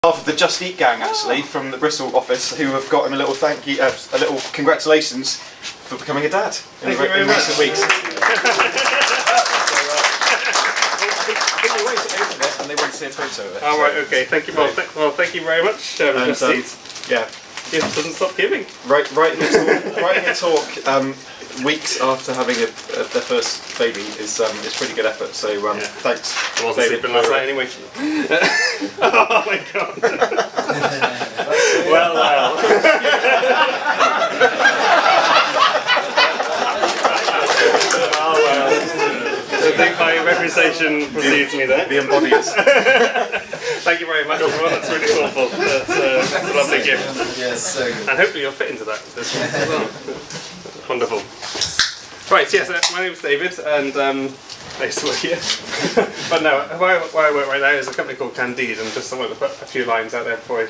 Of the Just Eat gang, actually, from the Bristol office, who have got him a little thank you, a little congratulations for becoming a dad in recent weeks. I think they won't open it and they won't see a photo of it. Oh, right, okay. Thank you. Well, thank you very much. Just Eat. Yeah. Gift doesn't stop giving. Writing a talk weeks after having their first baby is pretty good effort. So thanks. I wasn't sleeping last night anyway. Oh my god. Well. Oh well. I think my reputation precedes me there. The embodies. Thank you very much, everyone. That's really thoughtful. That's a lovely gift. Yes, so good. And hopefully you'll fit into that this one as well. Wonderful. Right, yes, my name's David, and I used to work here. But no, where I work right now is a company called Candide, and just I want to put a few lines out there before I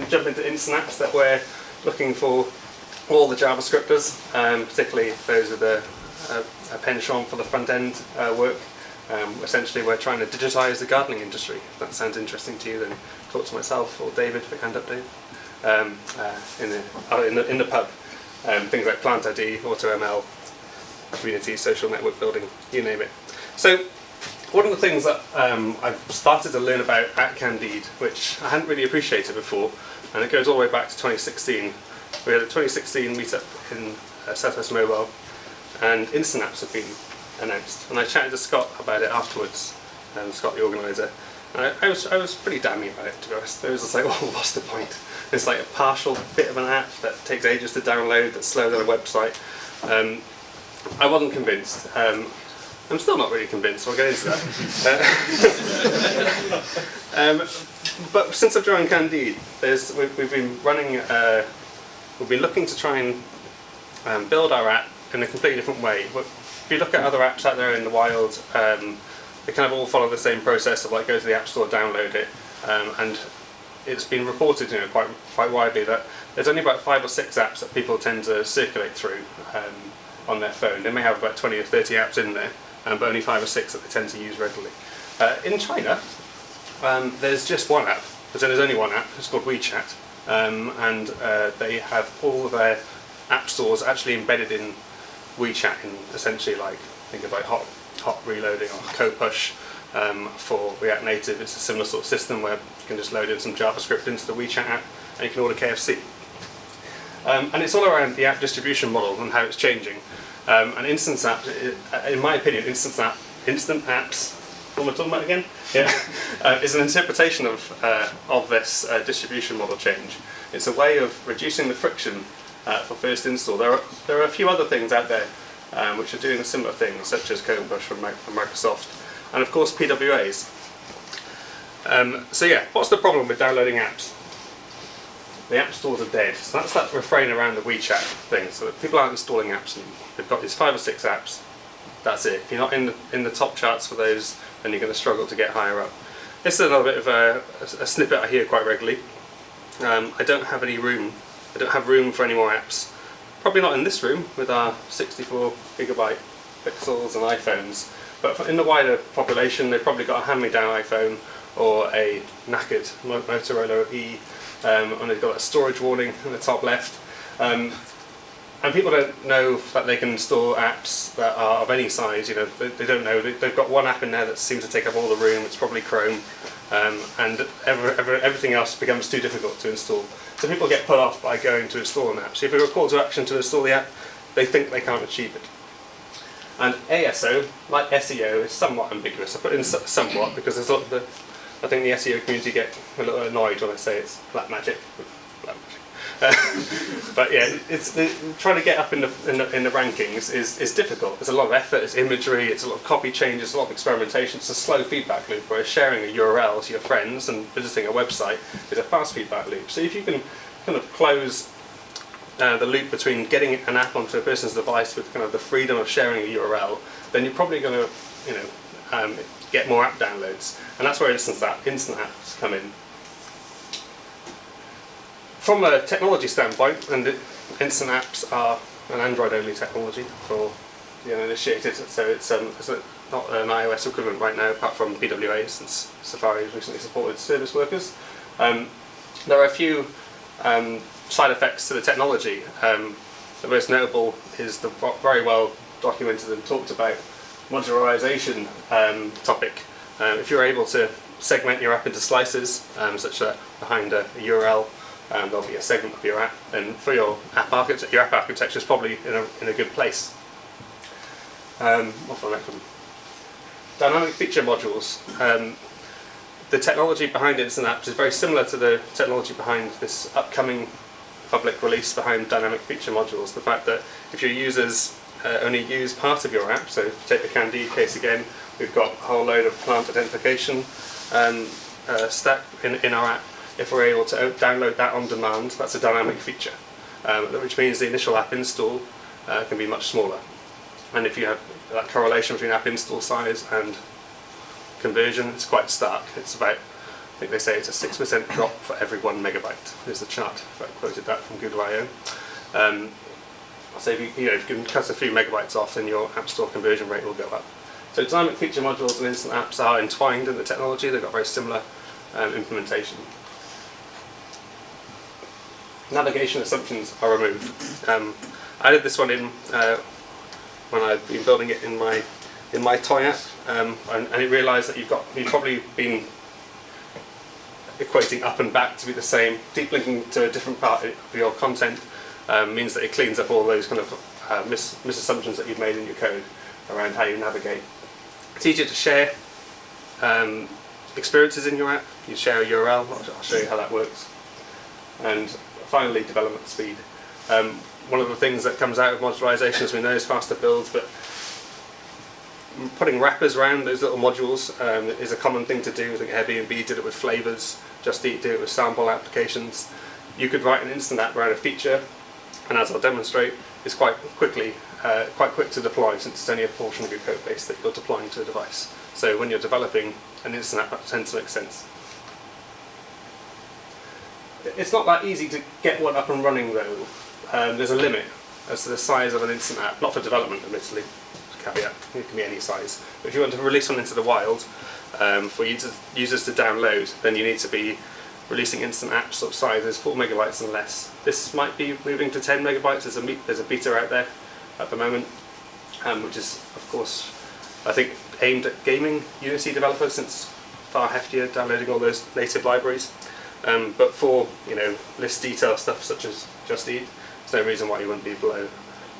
jump into instant apps that we're looking for all the JavaScripters, particularly those with a penchant for the front end work. Essentially, we're trying to digitize the gardening industry. If that sounds interesting to you, then talk to myself or David. Put your hand up, Dave. In the pub, things like Plant ID, AutoML, community, social network building, you name it. So, one of the things that I've started to learn about at Candide, which I hadn't really appreciated before, and it goes all the way back to 2016. We had a 2016 meetup in SWmobile, and instant apps have been announced, and I chatted to Scott about it afterwards, Scott the organiser, and I was pretty damning about it, to be honest. It was just like, well, what's the point? It's like a partial bit of an app that takes ages to download, that's slower than a website. I wasn't convinced. I'm still not really convinced, so I'll get into that. But since I've joined Candide, we've been running, we've been looking to try and build our app in a completely different way. If you look at other apps out there in the wild, they kind of all follow the same process of like go to the App Store, download it, and it's been reported, quite widely that there's only about 5 or 6 apps that people tend to circulate through on their phone. They may have about 20 or 30 apps in there, but only 5 or 6 that they tend to use regularly. In China, there's just one app. There's only one app. It's called WeChat, and they have all of their app stores actually embedded in WeChat, in essentially like think of like hot reloading or co-push for React Native. It's a similar sort of system where you can just load in some JavaScript into the WeChat app and you can order KFC. And it's all around the app distribution model and how it's changing. And instance apps, in my opinion, instant apps. What am I talking about again? Yeah, is an interpretation of this distribution model change. It's a way of reducing the friction for first install. There are a few other things out there which are doing similar things, such as co-push from Microsoft, and of course PWAs. So yeah, what's the problem with downloading apps? The app stores are dead. So that's that refrain around the WeChat thing. So people aren't installing apps anymore. They've got these 5 or 6 apps. That's it. If you're not in the top charts for those, then you're going to struggle to get higher up. This is another bit of a snippet I hear quite regularly. I don't have any room. I don't have room for any more apps. Probably not in this room with our 64 gigabyte pixels and iPhones, but in the wider population, they've probably got a hand-me-down iPhone or a knackered Motorola E, and they've got a storage warning in the top left. And people don't know that they can install apps that are of any size. They don't know. They've got one app in there that seems to take up all the room. It's probably Chrome, and everything else becomes too difficult to install. So people get put off by going to install an app. So if you've got a call to action to install the app, they think they can't achieve it. And ASO, like SEO, is somewhat ambiguous. I put in somewhat because there's a lot of I think the SEO community get a little annoyed when I say it's black magic. But yeah, trying to get up in the rankings is difficult. There's a lot of effort, it's imagery, it's a lot of copy changes, a lot of experimentation. It's a slow feedback loop, whereas sharing a URL to your friends and visiting a website is a fast feedback loop. So if you can kind of close the loop between getting an app onto a person's device with kind of the freedom of sharing a URL, then you're probably going to get more app downloads, and that's where instant apps come in. From a technology standpoint, and instant apps are an Android-only technology for the uninitiated, so it's not an iOS equivalent right now, apart from PWA, since Safari has recently supported service workers. There are a few side effects to the technology. The most notable is the very well documented and talked about modularization topic. If you're able to segment your app into slices, such that behind a URL there'll be a segment of your app, then for your app architecture is probably in a good place. What's the next one? Dynamic feature modules. The technology behind Instant Apps is very similar to the technology behind this upcoming public release behind dynamic feature modules. The fact that if your users only use part of your app, so take the Candide case again, we've got a whole load of plant identification stack in our app. If we're able to download that on demand, that's a dynamic feature, which means the initial app install can be much smaller. And if you have that correlation between app install size and conversion, it's quite stark. It's about, I think they say it's a 6% drop for every 1 megabyte. There's the chart, I quoted that from Google I/O. So if you can cut a few megabytes off, then your app store conversion rate will go up. So dynamic feature modules and instant apps are entwined in the technology. They've got very similar implementation. Navigation assumptions are removed. I did this one in when I've been building it in my toy app, and it realised that you've probably been equating up and back to be the same. Deep linking to a different part of your content means that it cleans up all those kind of misassumptions that you've made in your code around how you navigate. It's easier to share experiences in your app. You share a URL. I'll show you how that works. And finally, development speed. One of the things that comes out of modularization, as we know, is faster builds, but putting wrappers around those little modules is a common thing to do. I think Airbnb did it with flavors, Just Eat did it with sample applications. You could write an instant app around a feature, and as I'll demonstrate, it's quite quick to deploy, since it's only a portion of your code base that you're deploying to a device. So when you're developing an instant app, that tends to make sense. It's not that easy to get one up and running though. There's a limit as to the size of an instant app, not for development admittedly, caveat, it can be any size. But if you want to release one into the wild for users to download, then you need to be releasing instant apps of sizes 4 megabytes and less. This might be moving to 10 megabytes, there's a beta out there at the moment, which is of course I think aimed at gaming Unity developers, since it's far heftier downloading all those native libraries. But for list detail stuff such as Just Eat, there's no reason why you wouldn't be below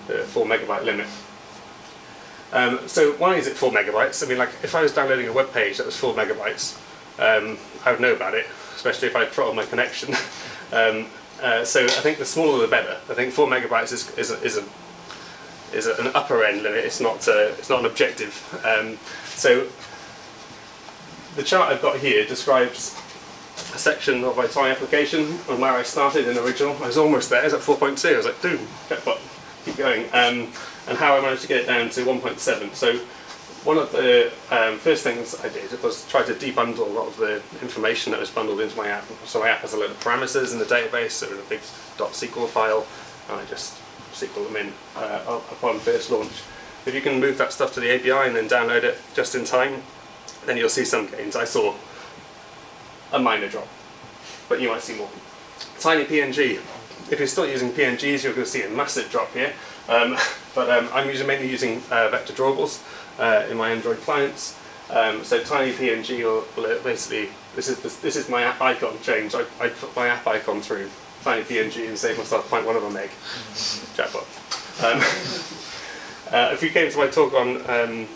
the 4 megabyte limit. So why is it 4 megabytes? I mean, like if I was downloading a web page that was 4 megabytes, I would know about it, especially if I throttled my connection. So I think the smaller the better. I think 4 megabytes is an upper end limit. It's not an objective. So the chart I've got here describes a section of my toy application and where I started in original. I was almost there. I was at 4.2. I was like, boom, keep going. And how I managed to get it down to 1.7. So one of the first things I did was try to debundle a lot of the information that was bundled into my app. So my app has a load of parameters in the database, so in a big .SQL file, and I just SQL them in upon first launch. If you can move that stuff to the API and then download it just in time, then you'll see some gains. I saw a minor drop, but you might see more. Tiny PNG. If you're still using PNGs, you're going to see a massive drop here. I'm mainly using vector drawables in my Android clients. So tiny PNG will basically, this is my app icon change. I put my app icon through tiny PNG and save myself 0.1 of a meg. Jackpot. If you came to my talk on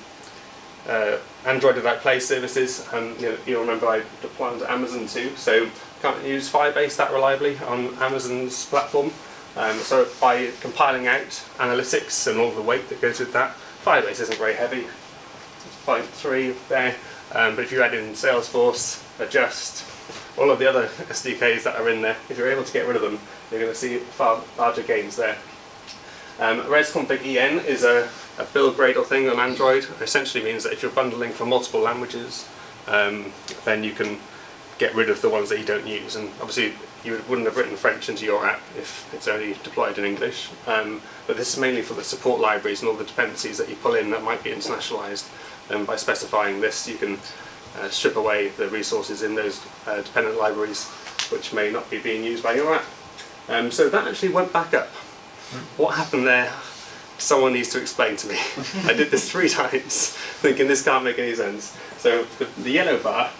Android without Play services, you'll remember I deployed to Amazon too, so can't use Firebase that reliably on Amazon's platform. So by compiling out analytics and all the weight that goes with that, Firebase isn't very heavy. It's 0.3 there, but if you add in Salesforce, Adjust, all of the other SDKs that are in there, if you're able to get rid of them, you're going to see far larger gains there. resconfig.en is a build Gradle thing on Android. It essentially means that if you're bundling from multiple languages, then you can get rid of the ones that you don't use. And obviously you wouldn't have written French into your app if it's only deployed in English. But this is mainly for the support libraries and all the dependencies that you pull in that might be internationalized. And by specifying this, you can strip away the resources in those dependent libraries which may not be being used by your app. So that actually went back up. What happened there? Someone needs to explain to me. I did this 3 times, thinking this can't make any sense. So the yellow bar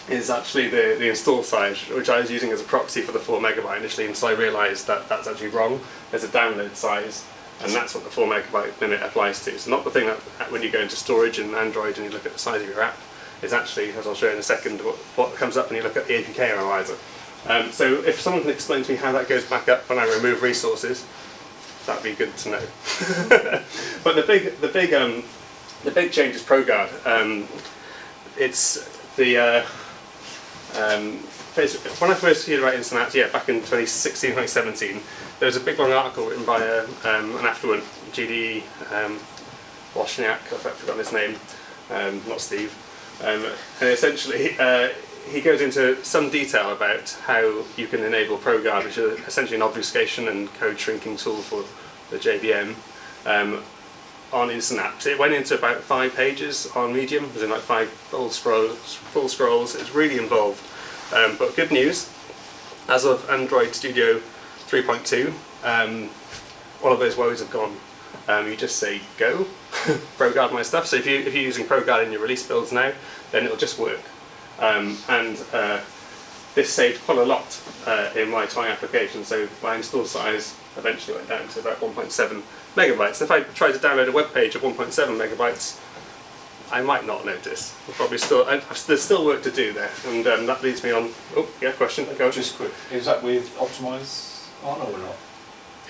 is actually the install size, which I was using as a proxy for the 4 megabyte initially, and so I realised that that's actually wrong. There's a download size, and that's what the 4 megabyte limit applies to. So not the thing that when you go into storage in Android and you look at the size of your app, it's actually, as I'll show you in a second, what comes up when you look at the APK analyzer. So if someone can explain to me how that goes back up when I remove resources, that'd be good to know. But the big change is ProGuard. It's the when I first heard about Instant Apps, back in 2016, 2017, there was a big long article written by an affluent GD Wozniak, I've forgotten his name, not Steve, and essentially he goes into some detail about how you can enable ProGuard, which is essentially an obfuscation and code shrinking tool for the JVM, on Instant Apps. It went into about 5 pages on Medium, as in like 5 full scrolls. It's really involved. But good news, as of Android Studio 3.2, all of those woes have gone. You just say go, ProGuard my stuff. So if you're using ProGuard in your release builds now, then it'll just work. This saved quite a lot in my toy application. So my install size eventually went down to about 1.7 megabytes. If I tried to download a web page of 1.7 megabytes, I might not notice. There's still work to do there, and that leads me on. Oh, yeah, question. Go. Just quick. Is that with Optimize on or not?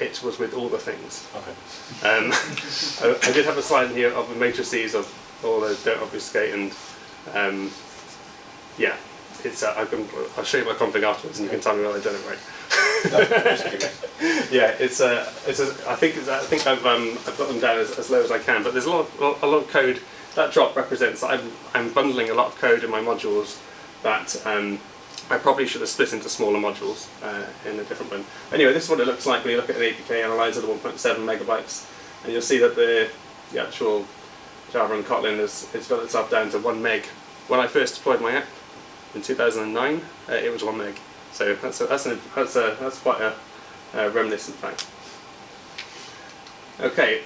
It was with all the things. Okay. I did have a slide in here of the matrices of all those don't obfuscate, and yeah, it's. I'll show you my config afterwards, and you can tell me whether I've done it right. Yeah, I think I've got them down as low as I can, but there's a lot of code. That drop represents that I'm bundling a lot of code in my modules that I probably should have split into smaller modules in a different one. Anyway, this is what it looks like when you look at an APK analyzer, the 1.7 megabytes, and you'll see that the actual Java and Kotlin has got itself down to 1 meg. When I first deployed my app in 2009, it was 1 meg. So that's quite a reminiscent fact. Okay,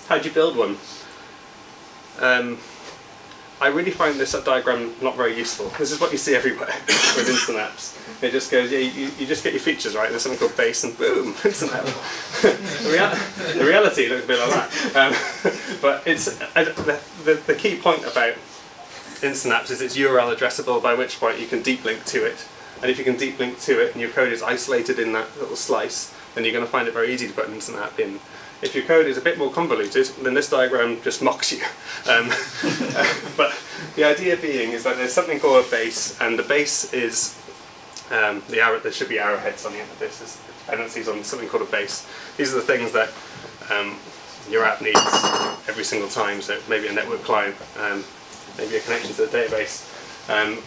how do you build one? I really find this diagram not very useful. This is what you see everywhere with Instant Apps. It just goes, you just get your features right. There's something called base, and boom, Instant App. The reality looks a bit like that. But it's the key point about Instant Apps is it's URL addressable, by which point you can deep link to it. And if you can deep link to it and your code is isolated in that little slice, then you're going to find it very easy to put an Instant App in. If your code is a bit more convoluted, then this diagram just mocks you. But the idea being is that there's something called a base, and the base is there should be arrowheads on the end of this. There's dependencies on something called a base. These are the things that your app needs every single time. So maybe a network client, maybe a connection to the database,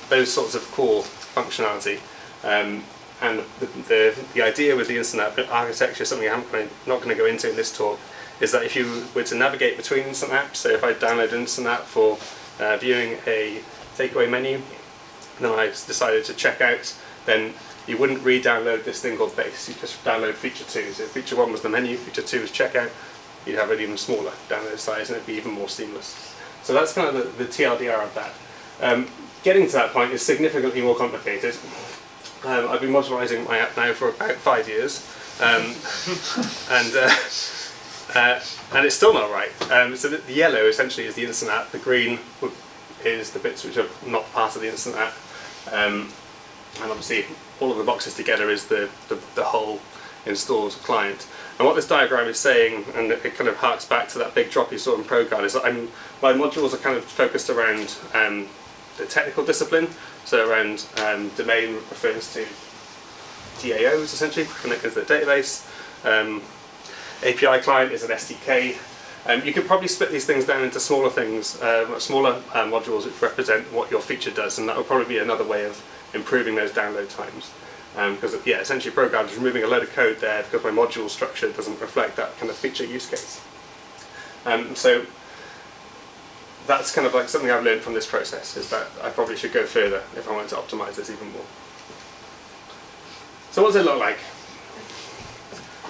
those sorts of core functionality. And the idea with the Instant App architecture, something I'm not going to go into in this talk, is that if you were to navigate between Instant Apps, so if I download an Instant App for viewing a takeaway menu, then I decided to check out, then you wouldn't re-download this thing called base, you just download feature 2. So feature 1 was the menu, feature 2 was checkout, you'd have an even smaller download size and it'd be even more seamless. So that's kind of the TLDR of that. Getting to that point is significantly more complicated. I've been modularizing my app now for about 5 years, and it's still not right. So the yellow essentially is the Instant App, the green is the bits which are not part of the Instant App, and obviously all of the boxes together is the whole installed client. And what this diagram is saying, and it kind of harks back to that big drop you saw in ProGuard, is that my modules are kind of focused around the technical discipline. So around domain refers to DAOs, essentially, connected to the database. API client is an SDK. You could probably split these things down into smaller things, smaller modules which represent what your feature does, and that will probably be another way of improving those download times. Because essentially ProGuard is removing a load of code there because my module structure doesn't reflect that kind of feature use case. So that's kind of like something I've learned from this process, is that I probably should go further if I want to optimize this even more. So what does it look like?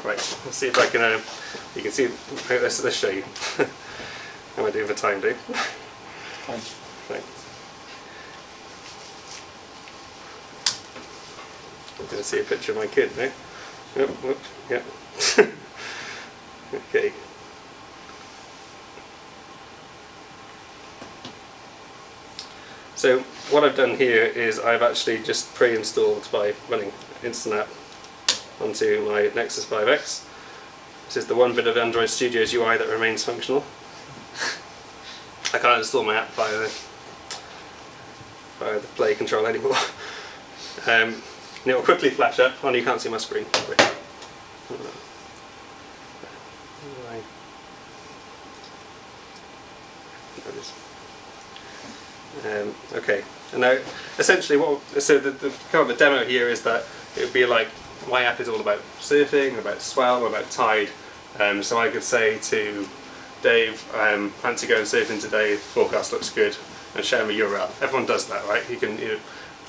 Right, let's see if I can, you can see, let's show you. How am I doing for time, Dave? Thanks. Right. I'm going to see a picture of my kid now. Oh, whoop, yeah. Okay. So what I've done here is I've actually just pre-installed by running Instant App onto my Nexus 5X. This is the one bit of Android Studio's UI that remains functional. I can't install my app via the Play control anymore. And it will quickly flash up. Oh, you can't see my screen. Okay, and now essentially the kind of the demo here is that it would be like my app is all about surfing, about swell, about tide. So I could say to Dave, fancy going surfing today, forecast looks good, and share my URL. Everyone does that, right?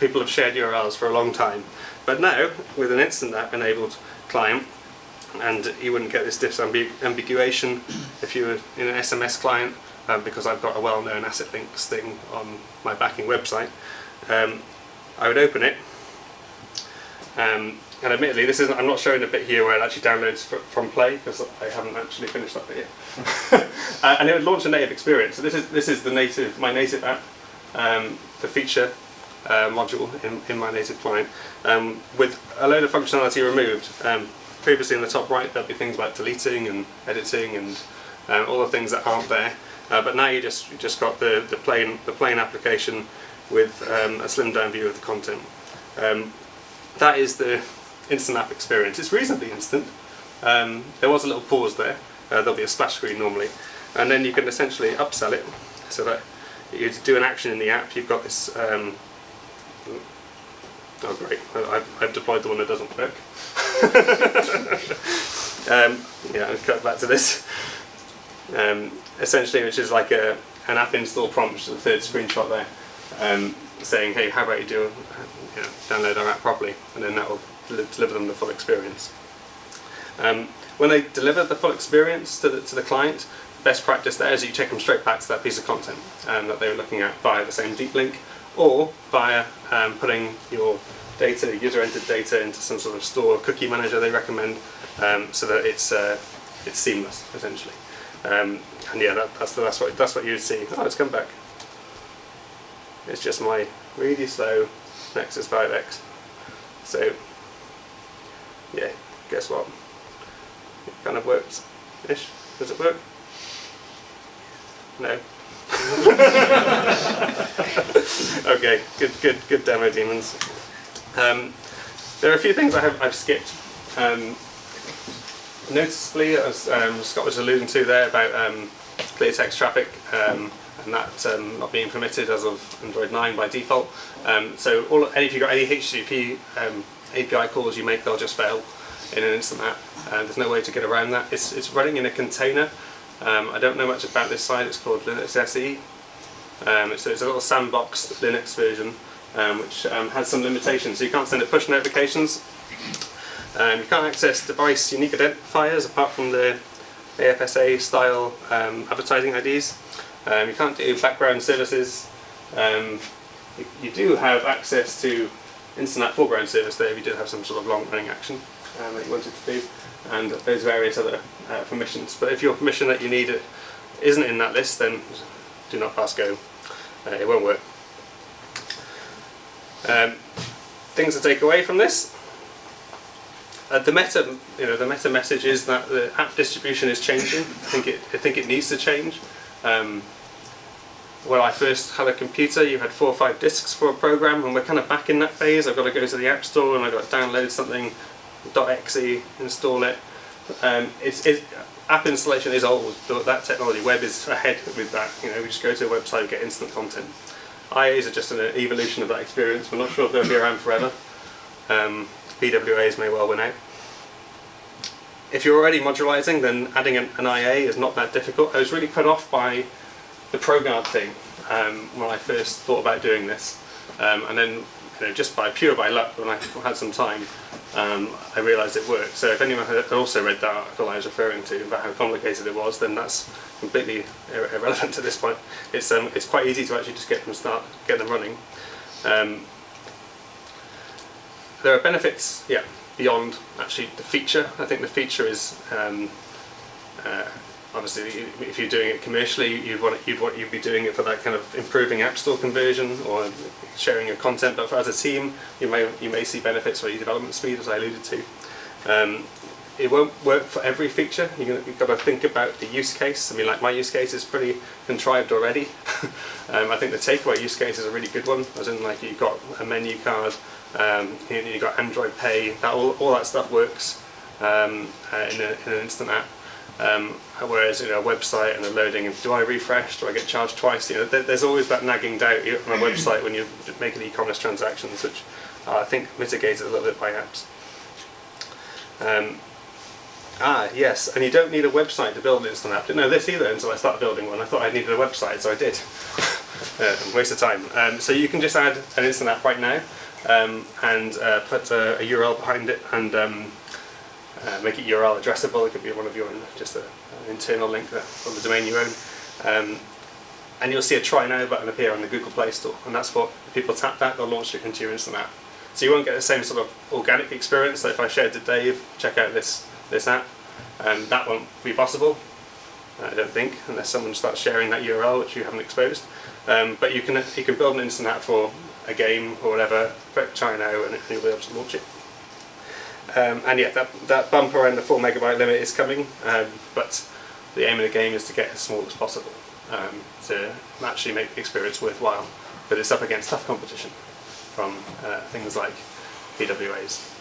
People have shared URLs for a long time. But now, with an Instant App enabled client, and you wouldn't get this disambiguation if you were in an SMS client, because I've got a well-known asset links thing on my backing website. I would open it, and admittedly, I'm not showing the bit here where it actually downloads from Play, because I haven't actually finished that bit yet. And it would launch a native experience. So this is my native app, the feature module in my native client, with a load of functionality removed. Previously in the top right there'd be things like deleting and editing and all the things that aren't there. But now you just got the plain application with a slimmed down view of the content. That is the Instant App experience. It's reasonably instant. There was a little pause there. There'll be a splash screen normally, and then you can essentially upsell it so that you do an action in the app. You've got this. Oh great! I've deployed the one that doesn't work. Yeah, I'll cut back to this. Essentially, which is like an app install prompt, which is the third screenshot there, saying, "Hey, how about you download our app properly?" And then that will deliver them the full experience. When they deliver the full experience to the client, best practice there is you take them straight back to that piece of content that they were looking at via the same deep link, or via putting your data, user-entered data, into some sort of store cookie manager they recommend, so that it's seamless essentially. And yeah, that's what you would see. Oh, it's come back. It's just my really slow Nexus 5X. So yeah, guess what? It kind of works-ish. Does it work? No. Okay, good demo, demons. There are a few things I've skipped. Noticeably, as Scott was alluding to there about clear text traffic and that not being permitted as of Android 9 by default. So if you've got any HTTP API calls you make, they'll just fail in an Instant App. There's no way to get around that. It's running in a container. I don't know much about this side. It's called Linux SE. It's a little sandbox Linux version, which has some limitations. So you can't send it push notifications. You can't access device unique identifiers apart from the AFSA style advertising IDs. You can't do background services. You do have access to Instant App foreground service there if you did have some sort of long running action that you wanted to do, and those various other permissions. But if your permission that you need isn't in that list, then do not pass go. It won't work. Things to take away from this. The meta message is that the app distribution is changing. I think it needs to change. When I first had a computer, you had 4 or 5 disks for a program, and we're kind of back in that phase. I've got to go to the App Store and I've got to download something, .exe, install it. App installation is old. That technology, web is ahead with that. We just go to a website and get instant content. IAs are just an evolution of that experience. We're not sure if they'll be around forever. PWAs may well win out. If you're already modularizing, then adding an IA is not that difficult. I was really put off by the ProGuard thing when I first thought about doing this, and then just by luck, when I had some time, I realised it worked. So if anyone had also read that article I was referring to about how complicated it was, then that's completely irrelevant to this point. It's quite easy to actually just get them running. There are benefits, beyond actually the feature. I think the feature is obviously, if you're doing it commercially, you'd be doing it for that kind of improving App Store conversion or sharing your content. But as a team, you may see benefits for your development speed, as I alluded to. It won't work for every feature. You've got to think about the use case. I mean, like my use case is pretty contrived already. I think the takeaway use case is a really good one. As in, like, you've got a menu card, you've got Android Pay. All that stuff works in an instant app. Whereas a website and a loading, do I refresh? Do I get charged twice? There's always that nagging doubt on a website when you're making e-commerce transactions, which I think mitigated a little bit by apps. Yes, and you don't need a website to build an instant app. Didn't know this either until I started building one. I thought I needed a website, so I did. Waste of time. So you can just add an instant app right now and put a URL behind it and make it URL addressable. It could be one of your own, just an internal link from the domain you own. And you'll see a Try Now button appear on the Google Play Store, and that's what, if people tap that, they'll launch it into your instant app. So you won't get the same sort of organic experience. So if I shared to Dave, check out this app, that won't be possible, I don't think, unless someone starts sharing that URL which you haven't exposed. But you can build an instant app for a game or whatever, Try Now, and you'll be able to launch it. And yeah, that bump around the 4 megabyte limit is coming, but the aim of the game is to get as small as possible to actually make the experience worthwhile. But it's up against tough competition from things like PWAs.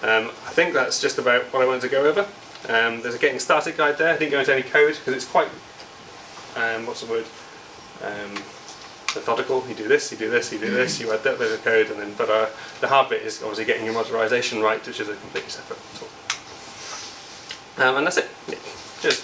I think that's just about what I wanted to go over. There's a getting started guide there. I didn't go into any code because it's quite, what's the word? Methodical. You do this, you do this, you do this, you add that bit of code, and then. But the hard bit is obviously getting your modularization right, which is a completely separate talk. And that's it. Yeah. Cheers.